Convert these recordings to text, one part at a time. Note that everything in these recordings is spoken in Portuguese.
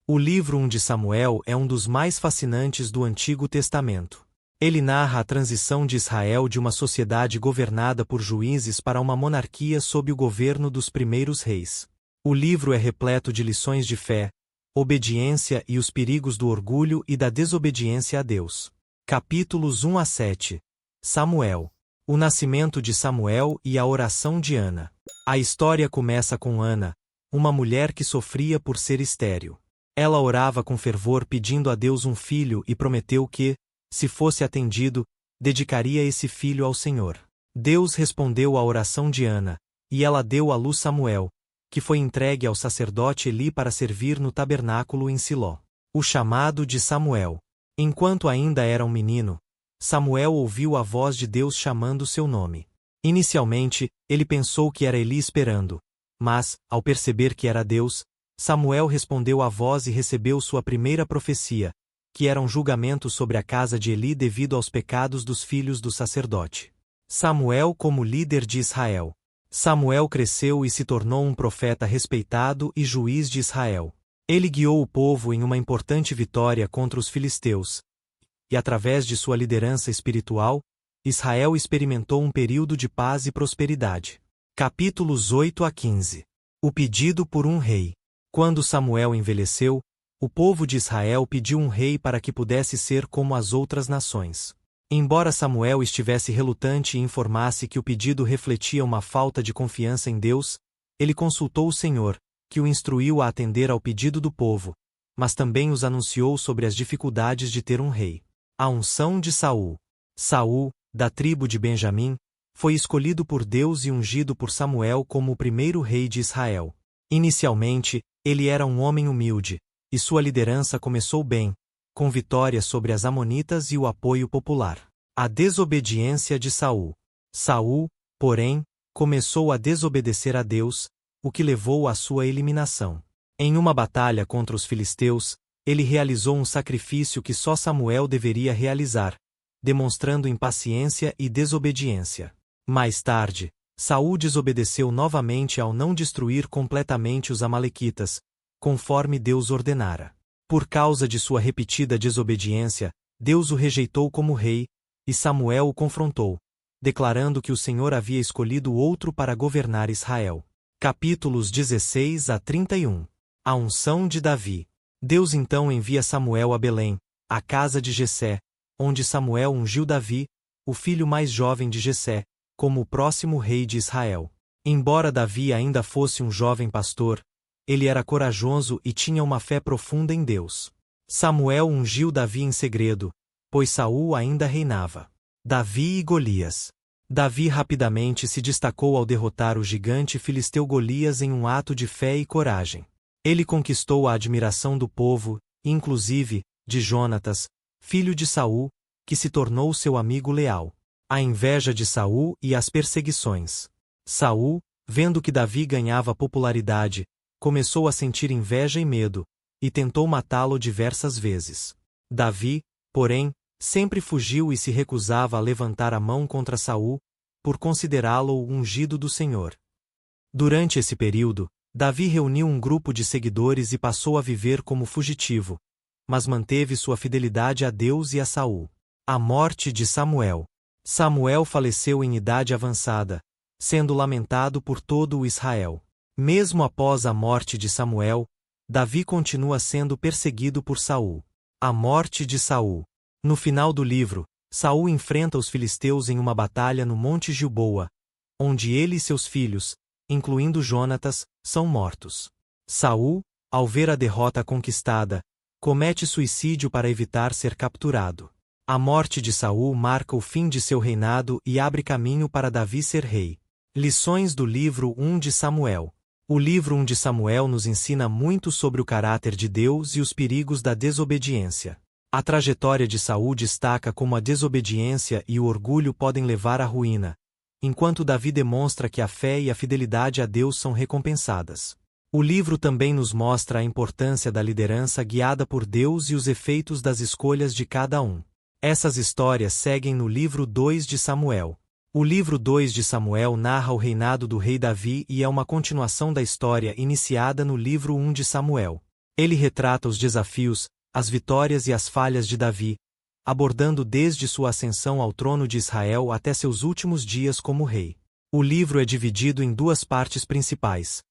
O livro 1 de Samuel é um dos mais fascinantes do Antigo Testamento. Ele narra a transição de Israel de uma sociedade governada por juízes para uma monarquia sob o governo dos primeiros reis. O livro é repleto de lições de fé, obediência e os perigos do orgulho e da desobediência a Deus. Capítulos 1 a 7. Samuel. O nascimento de Samuel e a oração de Ana. A história começa com Ana, uma mulher que sofria por ser estéril. Ela orava com fervor pedindo a Deus um filho e prometeu que, se fosse atendido, dedicaria esse filho ao Senhor. Deus respondeu à oração de Ana, e ela deu à luz Samuel, que foi entregue ao sacerdote Eli para servir no tabernáculo em Siló. O chamado de Samuel. Enquanto ainda era um menino, Samuel ouviu a voz de Deus chamando seu nome. Inicialmente, ele pensou que era Eli esperando, mas, ao perceber que era Deus, Samuel respondeu à voz e recebeu sua primeira profecia, que era um julgamento sobre a casa de Eli devido aos pecados dos filhos do sacerdote. Samuel como líder de Israel. Samuel cresceu e se tornou um profeta respeitado e juiz de Israel. Ele guiou o povo em uma importante vitória contra os filisteus, e através de sua liderança espiritual, Israel experimentou um período de paz e prosperidade. Capítulos 8 a 15. O pedido por um rei. Quando Samuel envelheceu, o povo de Israel pediu um rei para que pudesse ser como as outras nações. Embora Samuel estivesse relutante e informasse que o pedido refletia uma falta de confiança em Deus, ele consultou o Senhor, que o instruiu a atender ao pedido do povo, mas também os anunciou sobre as dificuldades de ter um rei. A unção de Saul. Saul, da tribo de Benjamim, foi escolhido por Deus e ungido por Samuel como o primeiro rei de Israel. Inicialmente, ele era um homem humilde, e sua liderança começou bem, com vitórias sobre as amonitas e o apoio popular. A desobediência de Saul. Saul, porém, começou a desobedecer a Deus, o que levou à sua eliminação. Em uma batalha contra os filisteus, ele realizou um sacrifício que só Samuel deveria realizar, demonstrando impaciência e desobediência. Mais tarde, Saul desobedeceu novamente ao não destruir completamente os amalequitas, conforme Deus ordenara. Por causa de sua repetida desobediência, Deus o rejeitou como rei, e Samuel o confrontou, declarando que o Senhor havia escolhido outro para governar Israel. Capítulos 16 a 31. A unção de Davi. Deus então envia Samuel a Belém, a casa de Jessé, onde Samuel ungiu Davi, o filho mais jovem de Jessé, como o próximo rei de Israel. Embora Davi ainda fosse um jovem pastor, ele era corajoso e tinha uma fé profunda em Deus. Samuel ungiu Davi em segredo, pois Saul ainda reinava. Davi e Golias. Davi rapidamente se destacou ao derrotar o gigante filisteu Golias em um ato de fé e coragem. Ele conquistou a admiração do povo, inclusive, de Jonatas, filho de Saul, que se tornou seu amigo leal. A inveja de Saul e as perseguições. Saul, vendo que Davi ganhava popularidade, começou a sentir inveja e medo, e tentou matá-lo diversas vezes. Davi, porém, sempre fugiu e se recusava a levantar a mão contra Saul, por considerá-lo o ungido do Senhor. Durante esse período, Davi reuniu um grupo de seguidores e passou a viver como fugitivo, mas manteve sua fidelidade a Deus e a Saul. A morte de Samuel. Samuel faleceu em idade avançada, sendo lamentado por todo o Israel. Mesmo após a morte de Samuel, Davi continua sendo perseguido por Saul. A morte de Saul. No final do livro, Saul enfrenta os filisteus em uma batalha no Monte Gilboa, onde ele e seus filhos, incluindo Jonatas, são mortos. Saul, ao ver a derrota conquistada, comete suicídio para evitar ser capturado. A morte de Saul marca o fim de seu reinado e abre caminho para Davi ser rei. Lições do livro 1 de Samuel. O livro 1 de Samuel nos ensina muito sobre o caráter de Deus e os perigos da desobediência. A trajetória de Saul destaca como a desobediência e o orgulho podem levar à ruína, enquanto Davi demonstra que a fé e a fidelidade a Deus são recompensadas. O livro também nos mostra a importância da liderança guiada por Deus e os efeitos das escolhas de cada um. Essas histórias seguem no livro 2 de Samuel. O livro 2 de Samuel narra o reinado do rei Davi e é uma continuação da história iniciada no livro 1 de Samuel. Ele retrata os desafios, as vitórias e as falhas de Davi, abordando desde sua ascensão ao trono de Israel até seus últimos dias como rei. O livro é dividido em duas partes principais: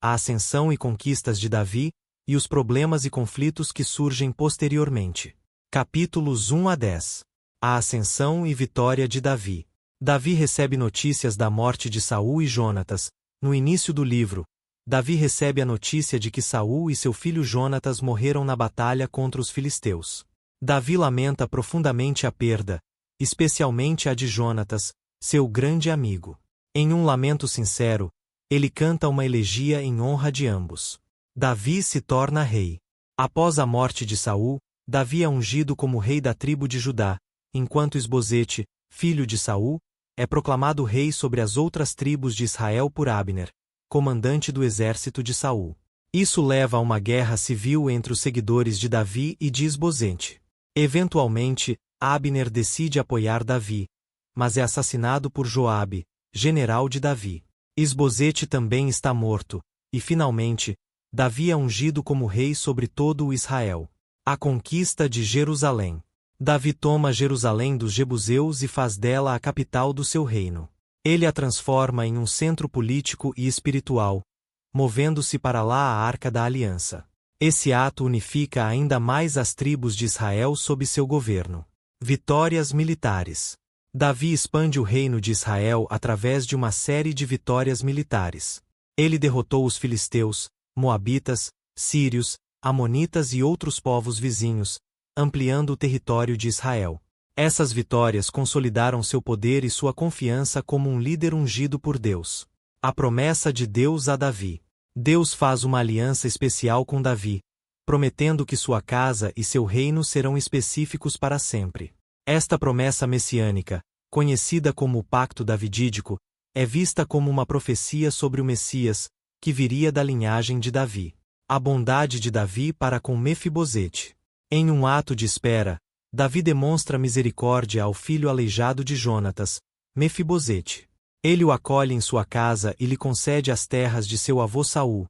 a ascensão e conquistas de Davi, e os problemas e conflitos que surgem posteriormente. Capítulos 1 a 10. A ascensão e vitória de Davi. Davi recebe notícias da morte de Saul e Jonatas. No início do livro, Davi recebe a notícia de que Saul e seu filho Jonatas morreram na batalha contra os filisteus. Davi lamenta profundamente a perda, especialmente a de Jonatas, seu grande amigo. Em um lamento sincero, ele canta uma elegia em honra de ambos. Davi se torna rei. Após a morte de Saul, Davi é ungido como rei da tribo de Judá, enquanto Isbosete, filho de Saul, é proclamado rei sobre as outras tribos de Israel por Abner, comandante do exército de Saul. Isso leva a uma guerra civil entre os seguidores de Davi e de Isbosete. Eventualmente, Abner decide apoiar Davi, mas é assassinado por Joabe, general de Davi. Isbosete também está morto, e finalmente, Davi é ungido como rei sobre todo o Israel. A conquista de Jerusalém. Davi toma Jerusalém dos jebuseus e faz dela a capital do seu reino. Ele a transforma em um centro político e espiritual, movendo-se para lá a Arca da Aliança. Esse ato unifica ainda mais as tribos de Israel sob seu governo. Vitórias militares. Davi expande o reino de Israel através de uma série de vitórias militares. Ele derrotou os filisteus, moabitas, sírios, amonitas e outros povos vizinhos, ampliando o território de Israel. Essas vitórias consolidaram seu poder e sua confiança como um líder ungido por Deus. A promessa de Deus a Davi. Deus faz uma aliança especial com Davi, prometendo que sua casa e seu reino serão específicos para sempre. Esta promessa messiânica, conhecida como o Pacto Davidídico, é vista como uma profecia sobre o Messias, que viria da linhagem de Davi. A bondade de Davi para com Mefibosete. Em um ato de espera, Davi demonstra misericórdia ao filho aleijado de Jonatas, Mefibosete. Ele o acolhe em sua casa e lhe concede as terras de seu avô Saul,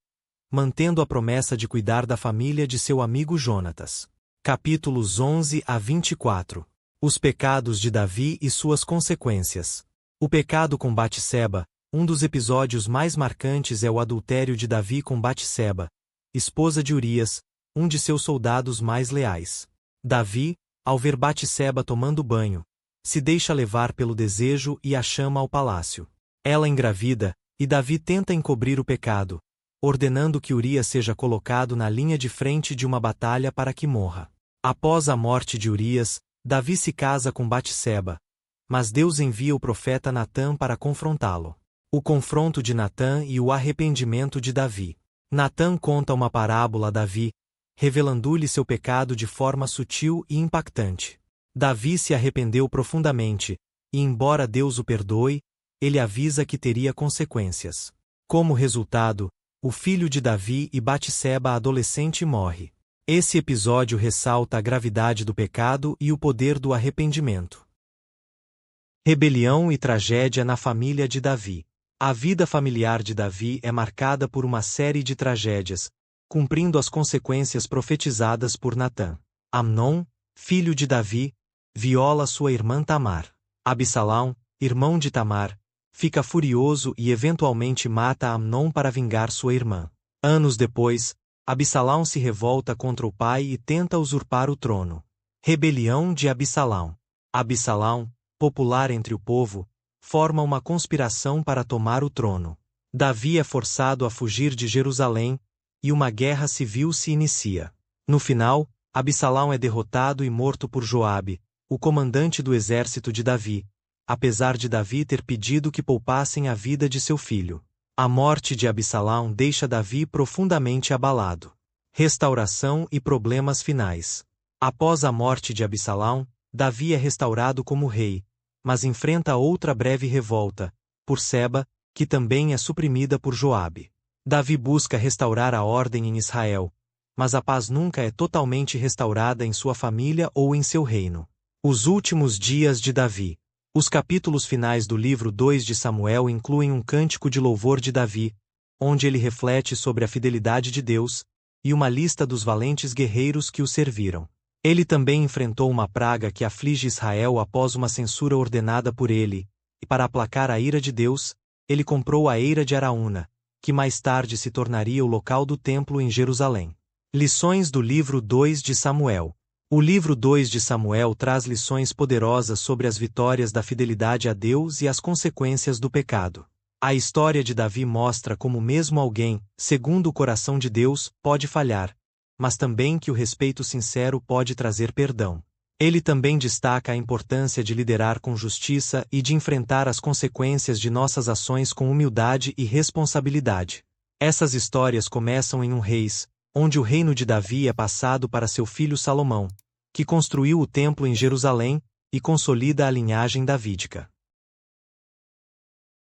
mantendo a promessa de cuidar da família de seu amigo Jonatas. Capítulos 11 a 24. Os pecados de Davi e suas consequências. O pecado com Batseba. Um dos episódios mais marcantes é o adultério de Davi com Batseba, esposa de Urias, um de seus soldados mais leais. Davi, ao ver Batseba tomando banho, se deixa levar pelo desejo e a chama ao palácio. Ela engravida, e Davi tenta encobrir o pecado, ordenando que Urias seja colocado na linha de frente de uma batalha para que morra. Após a morte de Urias, Davi se casa com Batseba, mas Deus envia o profeta Natã para confrontá-lo. O confronto de Natã e o arrependimento de Davi. Natã conta uma parábola a Davi, revelando-lhe seu pecado de forma sutil e impactante. Davi se arrependeu profundamente, e embora Deus o perdoe, ele avisa que teria consequências. Como resultado, o filho de Davi e Batseba adolescente morre. Esse episódio ressalta a gravidade do pecado e o poder do arrependimento. Rebelião e tragédia na família de Davi. A vida familiar de Davi é marcada por uma série de tragédias, cumprindo as consequências profetizadas por Natã. Amnon, filho de Davi, viola sua irmã Tamar. Absalão, irmão de Tamar, fica furioso e eventualmente mata Amnon para vingar sua irmã. Anos depois, Absalão se revolta contra o pai e tenta usurpar o trono. Rebelião de Absalão. Absalão, popular entre o povo, forma uma conspiração para tomar o trono. Davi é forçado a fugir de Jerusalém, e uma guerra civil se inicia. No final, Absalão é derrotado e morto por Joabe, o comandante do exército de Davi, apesar de Davi ter pedido que poupassem a vida de seu filho. A morte de Absalão deixa Davi profundamente abalado. Restauração e problemas finais. Após a morte de Absalão, Davi é restaurado como rei, mas enfrenta outra breve revolta, por Seba, que também é suprimida por Joabe. Davi busca restaurar a ordem em Israel, mas a paz nunca é totalmente restaurada em sua família ou em seu reino. Os últimos dias de Davi. Os capítulos finais do livro 2 de Samuel incluem um cântico de louvor de Davi, onde ele reflete sobre a fidelidade de Deus, e uma lista dos valentes guerreiros que o serviram. Ele também enfrentou uma praga que aflige Israel após uma censura ordenada por ele, e para aplacar a ira de Deus, ele comprou a eira de Araúna, que mais tarde se tornaria o local do templo em Jerusalém. Lições do livro 2 de Samuel. O livro 2 de Samuel traz lições poderosas sobre as vitórias da fidelidade a Deus e as consequências do pecado. A história de Davi mostra como mesmo alguém, segundo o coração de Deus, pode falhar, mas também que o respeito sincero pode trazer perdão. Ele também destaca a importância de liderar com justiça e de enfrentar as consequências de nossas ações com humildade e responsabilidade. Essas histórias começam em 1 Reis, onde o reino de Davi é passado para seu filho Salomão, que construiu o templo em Jerusalém e consolida a linhagem davídica.